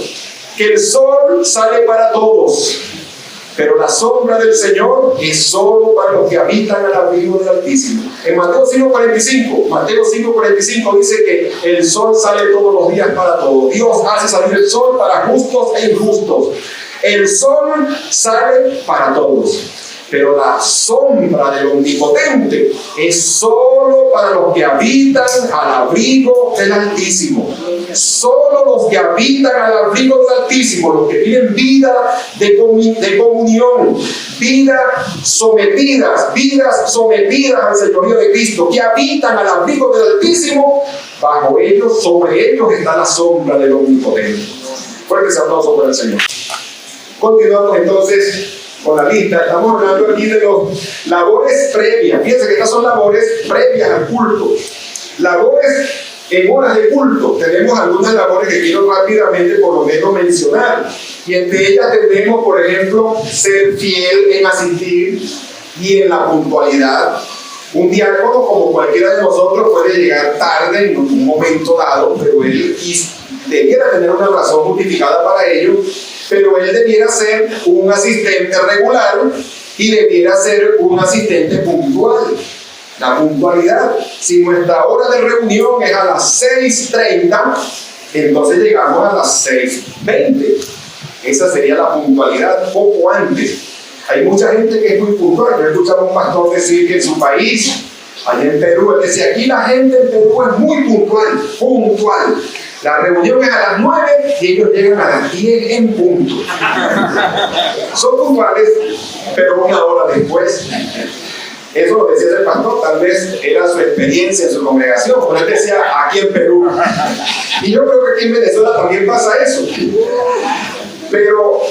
que el sol sale para todos, pero la sombra del Señor es solo para los que habitan al abrigo del Altísimo. En Mateo 5:45 dice que el sol sale todos los días para todos. Dios hace salir el sol para justos e injustos. El sol sale para todos, pero la sombra del Omnipotente es solo para los que habitan al abrigo del Altísimo. Solo los que habitan al abrigo del Altísimo, los que tienen vida de comunión, vidas sometidas al señorío de Cristo, que habitan al abrigo del Altísimo, bajo ellos, sobre ellos está la sombra del Omnipotente. Fuerte ese aplauso para el Señor. Continuamos entonces con la lista. Estamos hablando aquí de las labores previas. Fíjense que estas son labores previas al culto. Labores en horas de culto. Tenemos algunas labores que quiero rápidamente por lo menos mencionar. Y entre ellas tenemos, por ejemplo, ser fiel en asistir y en la puntualidad. Un diácono, como cualquiera de nosotros, puede llegar tarde en un momento dado, pero él debiera tener una razón justificada para ello. Pero él debiera ser un asistente regular y debiera ser un asistente puntual. La puntualidad, si nuestra hora de reunión es a las 6:30, entonces llegamos a las 6:20. Esa sería la puntualidad, poco antes. Hay mucha gente que es muy puntual. Yo he escuchado a un pastor decir que en su país, allá en Perú, él decía, aquí la gente en Perú es muy puntual. La reunión es a las 9 y ellos llegan a las 10 en punto. Son puntuales, pero una hora después. Eso lo decía el pastor, tal vez era su experiencia en su congregación, pero él decía aquí en Perú. Y yo creo que aquí en Venezuela también pasa eso. Pero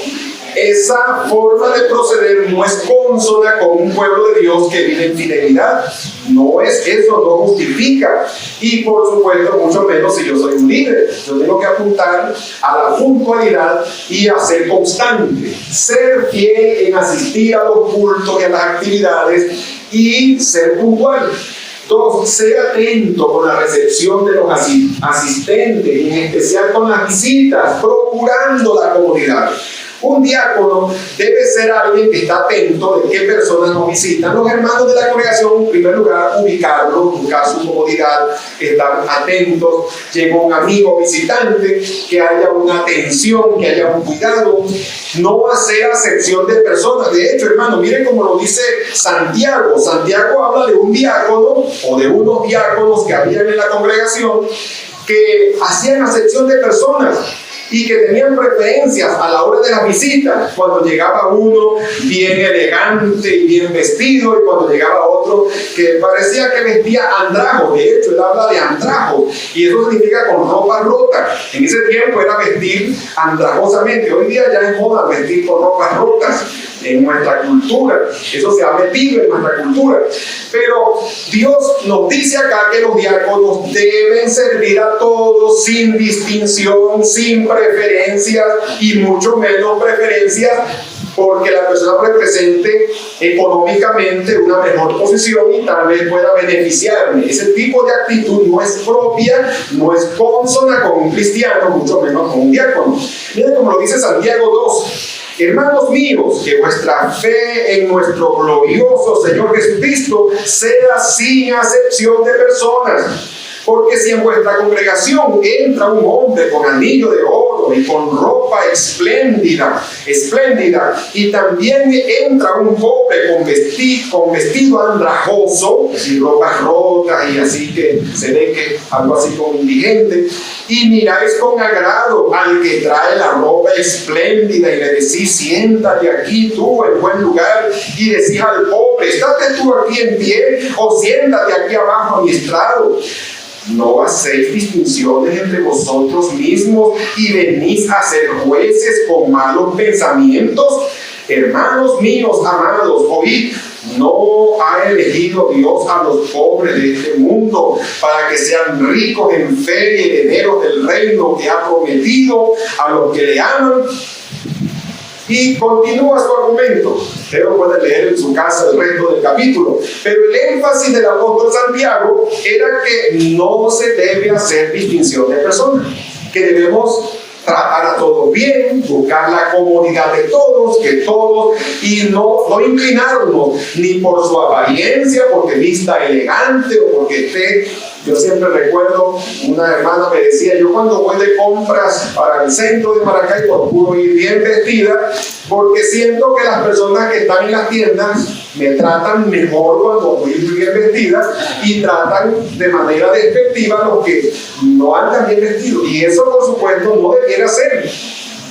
esa forma de proceder no es consona con un pueblo de Dios que vive en fidelidad. No es eso, no justifica. Y por supuesto, mucho menos si yo soy un líder. Yo tengo que apuntar a la puntualidad y a ser constante. Ser fiel en asistir a los cultos y a las actividades y ser puntual. 2. Ser atento con la recepción de los asistentes, y en especial con las visitas, procurando la comodidad. Un diácono debe ser alguien que está atento de qué personas nos visitan. Los hermanos de la congregación, en primer lugar, ubicarlos, buscar su comodidad, estar atentos. Llega un amigo visitante, que haya una atención, que haya un cuidado. No hacer acepción de personas. De hecho, hermano, miren cómo lo dice Santiago. Santiago habla de un diácono o de unos diáconos que habían en la congregación que hacían acepción de personas y que tenían preferencias a la hora de las visitas. Cuando llegaba uno bien elegante y bien vestido, y cuando llegaba otro que parecía que vestía andrajo. De hecho, él habla de andrajo, y eso significa con ropa rota. En ese tiempo era vestir andrajosamente. Hoy día ya es moda vestir con ropas rotas en nuestra cultura. Eso se ha metido en nuestra cultura. Pero Dios nos dice acá que los diáconos deben servir a todos sin distinción, sin preferencias, y mucho menos preferencias porque la persona represente económicamente una mejor posición y tal vez pueda beneficiarme. Ese tipo de actitud no es propia, no es consona con un cristiano, mucho menos con un diácono. Miren como lo dice Santiago 2. Hermanos míos, que vuestra fe en nuestro glorioso Señor Jesucristo sea sin acepción de personas. Porque si en vuestra congregación entra un hombre con anillo de oro y con ropa espléndida, y también entra un pobre con vestido andrajoso, y ropas rotas y así que se ve que algo así como indigente, y miráis con agrado al que trae la ropa espléndida y le decís, siéntate aquí tú en buen lugar, y decís al pobre, estate tú aquí en pie o siéntate aquí abajo a mi estrado. ¿No hacéis distinciones entre vosotros mismos y venís a ser jueces con malos pensamientos? Hermanos míos, amados, oíd, ¿no ha elegido Dios a los pobres de este mundo para que sean ricos en fe y herederos del reino que ha prometido a los que le aman? Y continúa su argumento. Usted lo puede leer en su casa el resto del capítulo. Pero el énfasis del apóstol Santiago era que no se debe hacer distinción de personas, que debemos tratar a todos bien, buscar la comodidad de todos, y no inclinarnos ni por su apariencia, porque vista elegante o porque esté. Yo siempre recuerdo, una hermana me decía, yo cuando voy de compras para el centro de Maracay procuro ir bien vestida, porque siento que las personas que están en las tiendas me tratan mejor cuando voy bien vestida, y tratan de manera despectiva a los que no andan bien vestidos. Y eso, por supuesto, no debiera ser.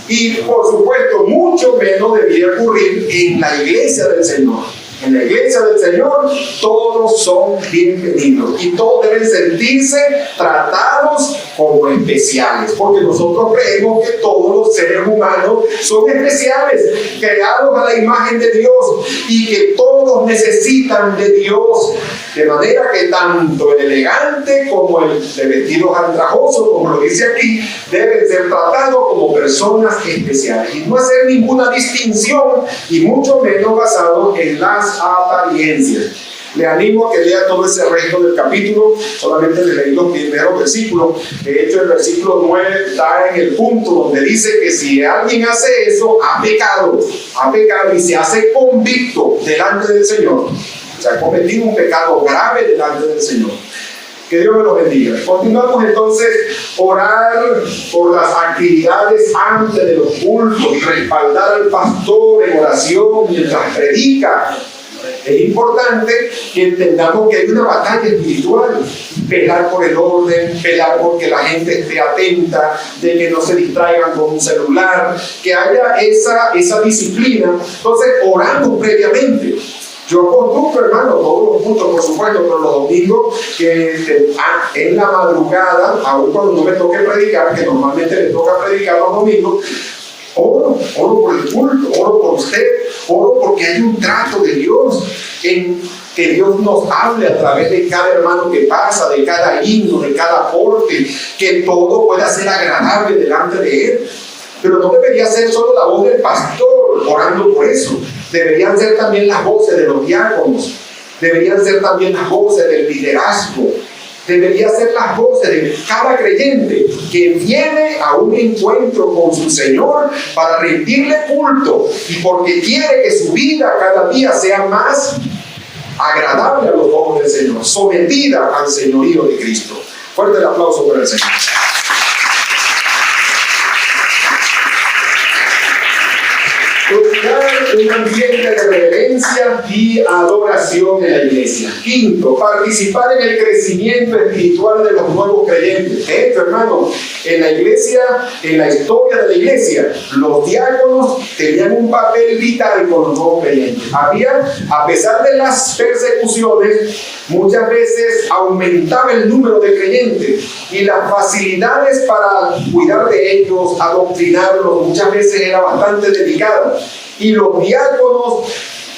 Y, por supuesto, mucho menos debiera ocurrir en la iglesia del Señor. En la iglesia del Señor todos son bienvenidos y todos deben sentirse tratados como especiales, porque nosotros creemos que todos los seres humanos son especiales, creados a la imagen de Dios, y que todos necesitan de Dios, de manera que tanto el elegante como el de vestidos andrajosos, como lo dice aquí, deben ser tratados como personas especiales y no hacer ninguna distinción, y mucho menos basado en las apariencias. Le animo a que lea todo ese resto del capítulo. Solamente le leí los primeros versículos. De hecho, el versículo 9 está en el punto donde dice que si alguien hace eso, ha pecado y se hace convicto delante del Señor. Se ha cometido un pecado grave delante del Señor. Que Dios me lo bendiga. Continuamos entonces, orar por las actividades antes de los cultos, respaldar al pastor en oración mientras predica. Es importante que entendamos que hay una batalla espiritual, velar por el orden, velar porque la gente esté atenta, de que no se distraigan con un celular, que haya esa disciplina. Entonces, orando previamente. Yo acostumbro, hermano, todos los puntos, por supuesto, pero los domingos, que en la madrugada, aun cuando no me toque predicar, que normalmente me toca predicar los domingos, oro por el culto, oro por usted, oro porque hay un trato de Dios, en que Dios nos hable a través de cada hermano que pasa, de cada himno, de cada aporte, que todo pueda ser agradable delante de Él. Pero no debería ser solo la voz del pastor orando por eso. Deberían ser también las voces de los diáconos, deberían ser también las voces del liderazgo, debería ser las voces de cada creyente que viene a un encuentro con su Señor para rendirle culto y porque quiere que su vida cada día sea más agradable a los ojos del Señor, sometida al señorío de Cristo. Fuerte el aplauso para el Señor. Procurar un ambiente de reverencia y adoración en la iglesia. Quinto, participar en el crecimiento espiritual de los nuevos creyentes. Hermano, en la iglesia, en la historia de la iglesia, los diáconos tenían un papel vital con los nuevos creyentes. A pesar de las persecuciones, muchas veces aumentaba el número de creyentes y las facilidades para cuidar de ellos, adoctrinarlos, muchas veces era bastante delicada. Y los diáconos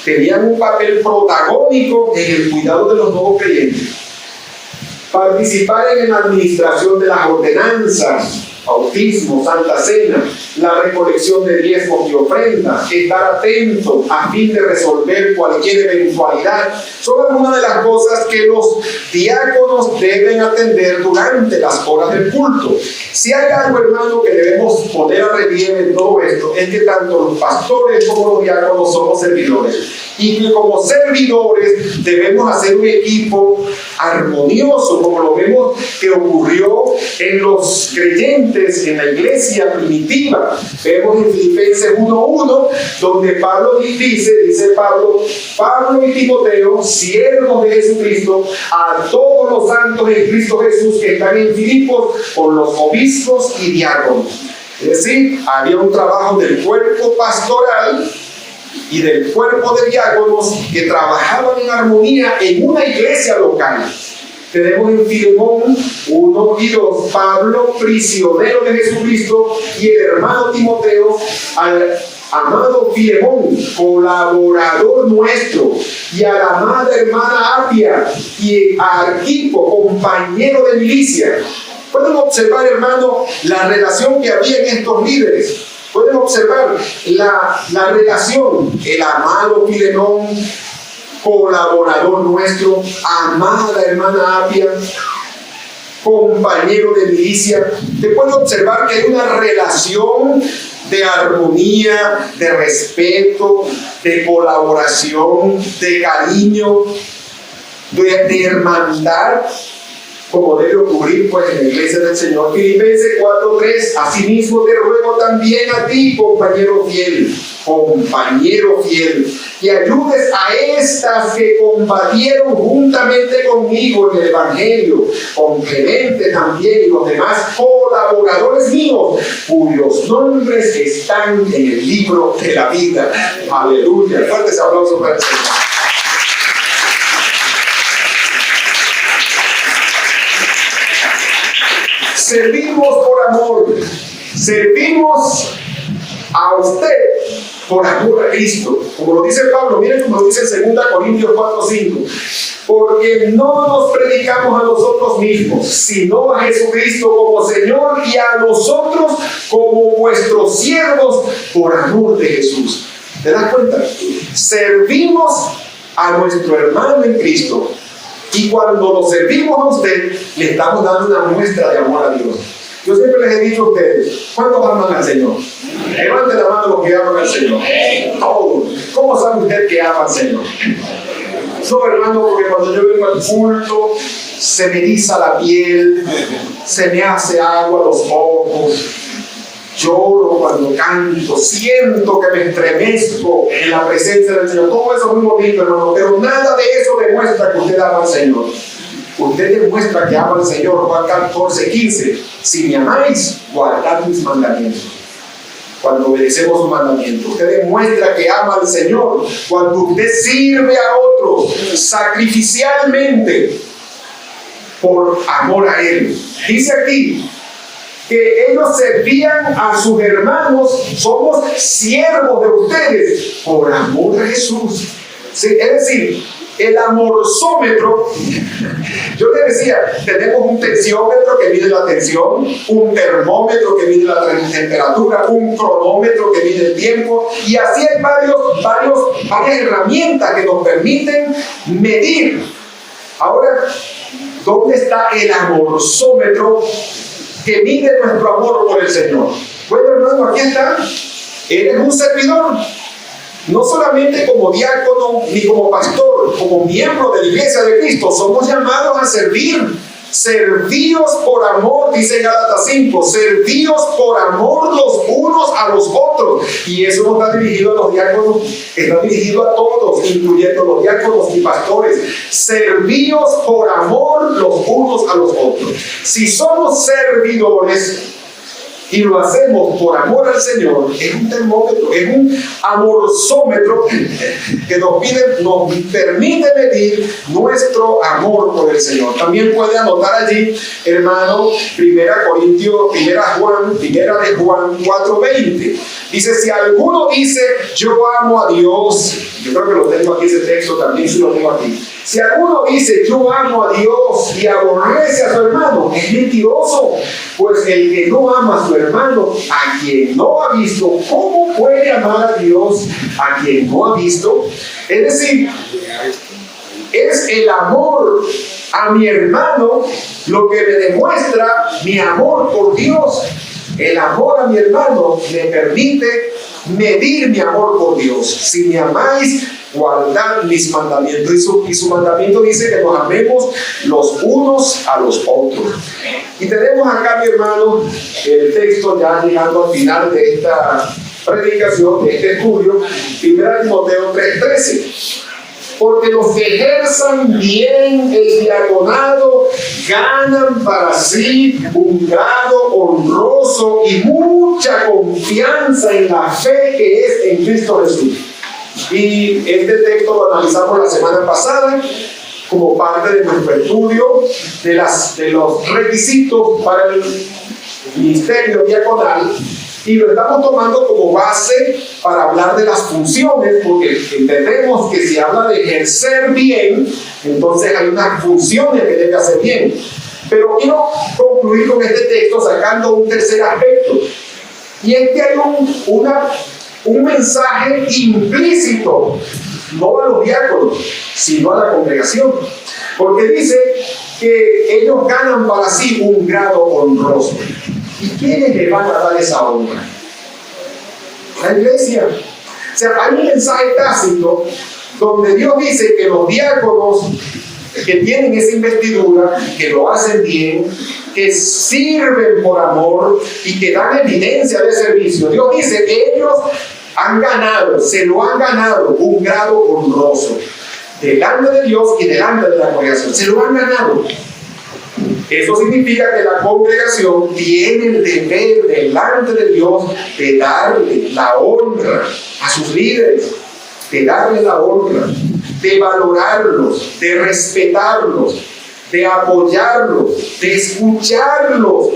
tenían un papel protagónico en el cuidado de los nuevos creyentes. Participar en la administración de las ordenanzas, bautismo, Santa Cena, la recolección de diezmos y ofrendas, estar atento a fin de resolver cualquier eventualidad, son algunas de las cosas que los diáconos deben atender durante las horas del culto. Si hay algo, hermano, que debemos poner a relieve en todo esto, es que tanto los pastores como los diáconos somos servidores, y que como servidores debemos hacer un equipo armonioso, como lo vemos que ocurrió en los creyentes en la iglesia primitiva. Vemos en Filipenses 1:1, donde Pablo dice Pablo y Timoteo, siervos de Jesucristo, a todos los santos en Cristo Jesús que están en Filipos, con los obispos y diáconos. Es decir, había un trabajo del cuerpo pastoral y del cuerpo de diáconos que trabajaban en armonía en una iglesia local. Tenemos en Filemón 1 y 2, Pablo, prisionero de Jesucristo, y el hermano Timoteo, al amado Filemón, colaborador nuestro, y a la amada hermana Apia, y a Arquipo, compañero de milicia. Pueden observar, hermano, la relación que había en estos líderes. Pueden observar la relación, el amado Filemón, colaborador nuestro, amada hermana Apia, compañero de milicia. Te puedo observar que hay una relación de armonía, de respeto, de colaboración, de cariño, de hermandad, como debe ocurrir pues en la iglesia del Señor. Filipenses 4:3, asimismo te ruego también a ti, compañero fiel, que ayudes a estas que combatieron juntamente conmigo en el Evangelio, con Clemente también y los demás colaboradores míos, cuyos nombres están en el libro de la vida. Aleluya. Fuertes aplausos para el Señor. Servimos por amor, servimos a usted por amor a Cristo, como lo dice Pablo. Miren como lo dice en 2 Corintios 4:5, porque no nos predicamos a nosotros mismos, sino a Jesucristo como Señor y a nosotros como vuestros siervos por amor de Jesús. ¿Te das cuenta? Servimos a nuestro hermano en Cristo. Y cuando lo servimos a usted, le estamos dando una muestra de amor a Dios. Yo siempre les he dicho a ustedes, ¿cuántos aman al Señor? Levanten la mano los que aman al Señor. Todos. ¿Cómo sabe usted que ama al Señor? No, hermano, porque cuando yo vengo al culto, se me eriza la piel, se me hace agua a los ojos, lloro cuando canto, siento que me estremezco en la presencia del Señor. Todo eso es muy bonito, hermano, pero nada de eso demuestra que usted ama al Señor. Usted demuestra que ama al Señor. Juan 14:15, si me amáis, guardad mis mandamientos. Cuando obedecemos sus mandamientos, usted demuestra que ama al Señor. Cuando usted sirve a otros sacrificialmente por amor a Él. Dice aquí que ellos servían a sus hermanos. Somos siervos de ustedes por amor a Jesús. Sí, es decir, el amorzómetro, yo le decía, tenemos un tensiómetro que mide la tensión, un termómetro que mide la temperatura, un cronómetro que mide el tiempo, y así hay varias herramientas que nos permiten medir. Ahora, ¿Dónde está el amorzómetro que mide nuestro amor por el Señor? Bueno, hermano, aquí está. Eres un servidor. No solamente como diácono ni como pastor, como miembro de la iglesia de Cristo, somos llamados a servir. Servíos por amor, dice Gálatas 5, servíos por amor los unos a los otros. Y eso no está dirigido a los diáconos, está dirigido a todos, incluyendo los diáconos y pastores. Servíos por amor los unos a los otros. Si somos servidores y lo hacemos por amor al Señor, es un termómetro, es un amorzómetro que nos permite medir nuestro amor por el Señor. También puede anotar allí, hermano, primera de Juan 4:20. Dice, si alguno dice, yo amo a Dios, yo creo que lo tengo aquí ese texto, también sí lo tengo aquí. Si alguno dice, yo amo a Dios y aborrece a su hermano, es mentiroso. Pues el que no ama a su hermano, a quien no ha visto, ¿cómo puede amar a Dios a quien no ha visto? Es decir, es el amor a mi hermano lo que me demuestra mi amor por Dios. El amor a mi hermano me permite medir mi amor por Dios. Si me amáis, guardad mis mandamientos. Y su mandamiento dice que nos amemos los unos a los otros. Y tenemos acá, mi hermano, el texto ya llegando al final de esta predicación, de este estudio, 1 Timoteo 3:13. Porque los que ejerzan bien el diaconado ganan para sí un grado honroso y mucha confianza en la fe que es en Cristo Jesús. Y este texto lo analizamos la semana pasada como parte de nuestro estudio de los requisitos para el ministerio diaconal. Y lo estamos tomando como base para hablar de las funciones, porque entendemos que si habla de ejercer bien, entonces hay unas funciones que debe hacer bien. Pero quiero concluir con este texto sacando un tercer aspecto. Y es que hay un mensaje implícito, no a los diáconos, sino a la congregación. Porque dice que ellos ganan para sí un grado honroso. ¿Y quiénes le van a dar esa honra? La iglesia. O sea, hay un mensaje tácito donde Dios dice que los diáconos que tienen esa investidura, que lo hacen bien, que sirven por amor y que dan evidencia de servicio, Dios dice que ellos han ganado, se lo han ganado un grado honroso delante de Dios y delante de la congregación. Se lo han ganado. Eso significa que la congregación tiene el deber delante de Dios de darle la honra a sus líderes, de darle la honra, de valorarlos, de respetarlos, de apoyarlos, de escucharlos.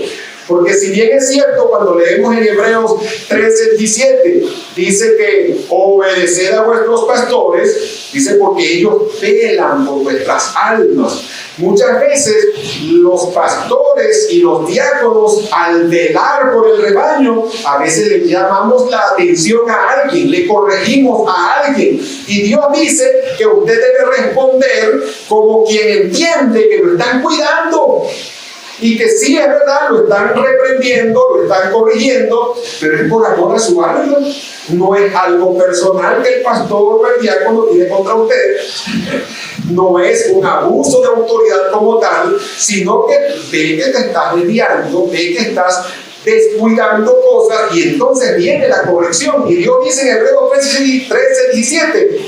Porque si bien es cierto, cuando leemos en Hebreos 13:17, dice que obedeced a vuestros pastores, dice porque ellos velan por vuestras almas. Muchas veces los pastores y los diáconos, al velar por el rebaño, a veces le llamamos la atención a alguien, le corregimos a alguien. Y Dios dice que usted debe responder como quien entiende que lo están cuidando. Y que sí es verdad, lo están reprendiendo, lo están corrigiendo, pero es por amor a su alma. No es algo personal que el pastor o el diácono tiene contra usted. No es un abuso de autoridad como tal, sino que ve que te estás desviando, ve que estás descuidando cosas y entonces viene la corrección. Y Dios dice en Hebreos 13:17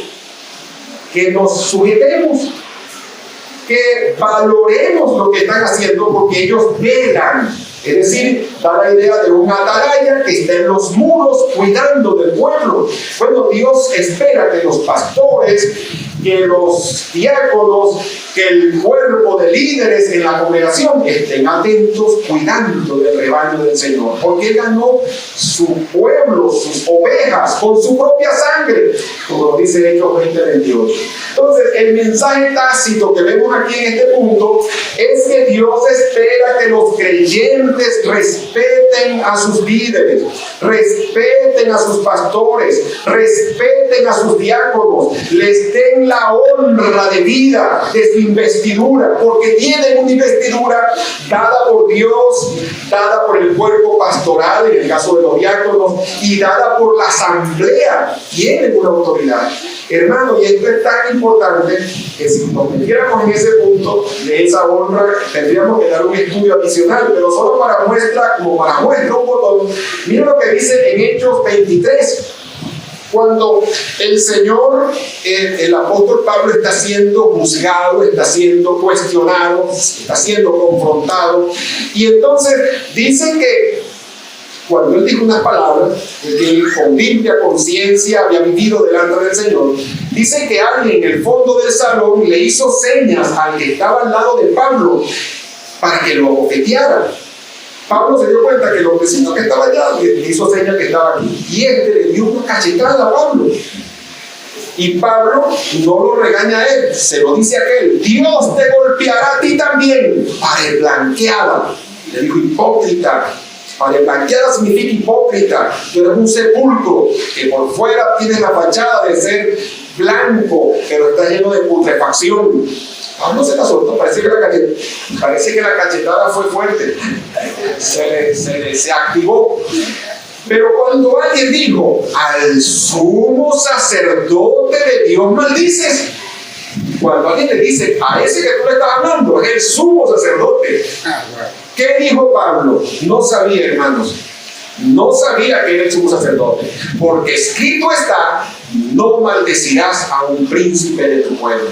que nos sujetemos, que valoremos lo que están haciendo porque ellos velan. Es decir, da la idea de un atalaya que está en los muros cuidando del pueblo. Bueno, Dios espera que los pastores, que los diáconos, que el cuerpo de líderes en la congregación estén atentos cuidando del rebaño del Señor, porque Él ganó su pueblo, sus ovejas, con su propia sangre, como lo dice Hechos 20:28. Entonces, el mensaje tácito que vemos aquí en este punto es que Dios espera que los creyentes respeten a sus líderes, respeten a sus pastores, respeten a sus diáconos, les den la honra de vida de su investidura, porque tienen una investidura dada por Dios, dada por el cuerpo pastoral, en el caso de los diáconos, y dada por la asamblea. Tienen una autoridad. Hermano, y esto es tan importante que si nos metiéramos en ese punto de esa honra, tendríamos que dar un estudio adicional, pero solo para muestra, como para muestra un botón. Mira lo que dice en Hechos 23. Cuando el Señor, el apóstol Pablo está siendo juzgado, está siendo cuestionado, está siendo confrontado, y entonces dice que cuando él dijo unas palabras, que con limpia conciencia había vivido delante del Señor, dice que alguien en el fondo del salón le hizo señas al que estaba al lado de Pablo para que lo bofeteara. Pablo se dio cuenta que los vecinos que estaban allá le hizo señas que estaba aquí, y le dio una cachetada a Pablo. Y Pablo no lo regaña a él, se lo dice a aquel: Dios te golpeará a ti también, pareblanqueada. Le dijo: hipócrita. Pareblanqueada significa hipócrita. Tú eres un sepulcro que por fuera tienes la fachada de ser blanco, pero está lleno de putrefacción. Pablo se la soltó, parece que la cachetada fue fuerte, se activó. Pero cuando alguien dijo: al sumo sacerdote de Dios maldices, cuando alguien le dice a ese que tú le estás hablando, es el sumo sacerdote. ¿Qué dijo Pablo? No sabía, hermanos. No sabía que era el sumo sacerdote. Porque escrito está: no maldecirás a un príncipe de tu pueblo.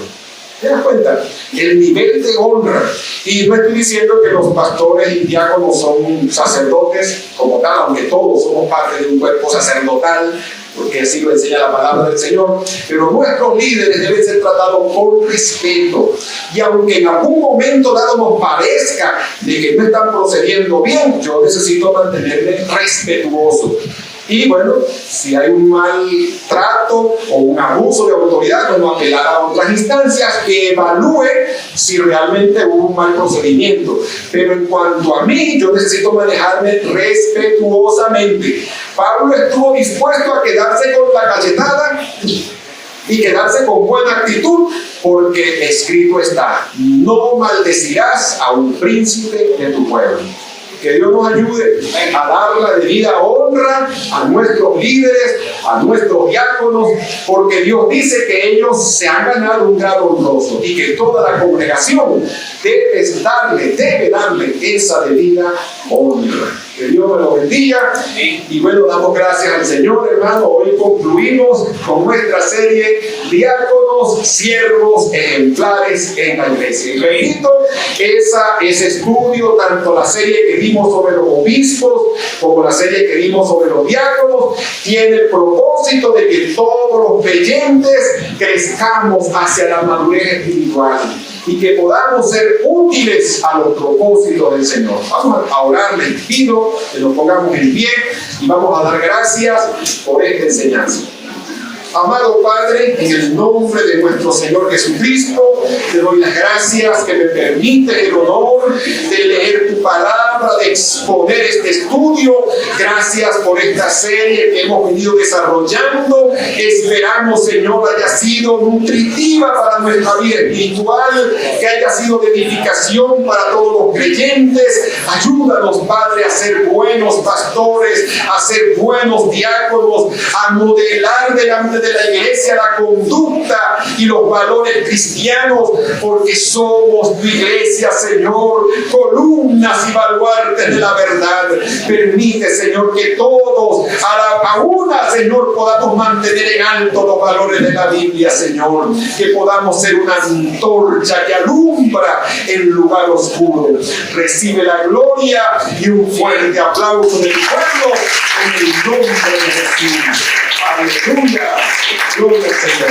¿Te das cuenta? El nivel de honra. Y no estoy diciendo que los pastores y diáconos son sacerdotes como tal, aunque todos somos parte de un cuerpo sacerdotal, porque así lo enseña la palabra del Señor, pero nuestros líderes deben ser tratados con respeto. Y aunque en algún momento dado nos parezca de que no están procediendo bien, yo necesito mantenerme respetuoso. Y bueno, si hay un mal trato o un abuso de autoridad, bueno, apelar a otras instancias que evalúe si realmente hubo un mal procedimiento. Pero en cuanto a mí, yo necesito manejarme respetuosamente. Pablo estuvo dispuesto a quedarse con la cachetada y quedarse con buena actitud, porque escrito está: no maldecirás a un príncipe de tu pueblo. Que Dios nos ayude a dar la debida honra a nuestros líderes, a nuestros diáconos, porque Dios dice que ellos se han ganado un grado honroso y que toda la congregación debe darle esa debida honra. Que Dios me lo bendiga. Y bueno, damos gracias al Señor, hermano. Hoy concluimos con nuestra serie Diáconos, Siervos Ejemplares en la Iglesia. Y repito, ese estudio, tanto la serie que dimos sobre los obispos como la serie que dimos sobre los diáconos, tiene el propósito de que todos los creyentes crezcamos hacia la madurez espiritual y que podamos ser útiles a los propósitos del Señor. Vamos a orar, les pido que nos pongamos en pie y vamos a dar gracias por esta enseñanza. Amado Padre, en el nombre de nuestro Señor Jesucristo, te doy las gracias que me permite el honor de leer tu palabra, de exponer este estudio. Gracias por esta serie que hemos venido desarrollando. Esperamos, Señor, haya sido nutritiva para nuestra vida espiritual, que haya sido de edificación para todos los creyentes. Ayúdanos, Padre, a ser buenos pastores, a ser buenos diáconos, a modelar delante de la iglesia la conducta y los valores cristianos, porque somos tu iglesia, Señor, columnas y baluartes de la verdad. Permite, Señor, que todos a una, Señor, podamos mantener en alto los valores de la Biblia, Señor, que podamos ser una antorcha que alumbra en lugar oscuro. Recibe la gloria y un fuerte aplauso del pueblo en el nombre de Jesús. Aleluya. Gloria al Señor.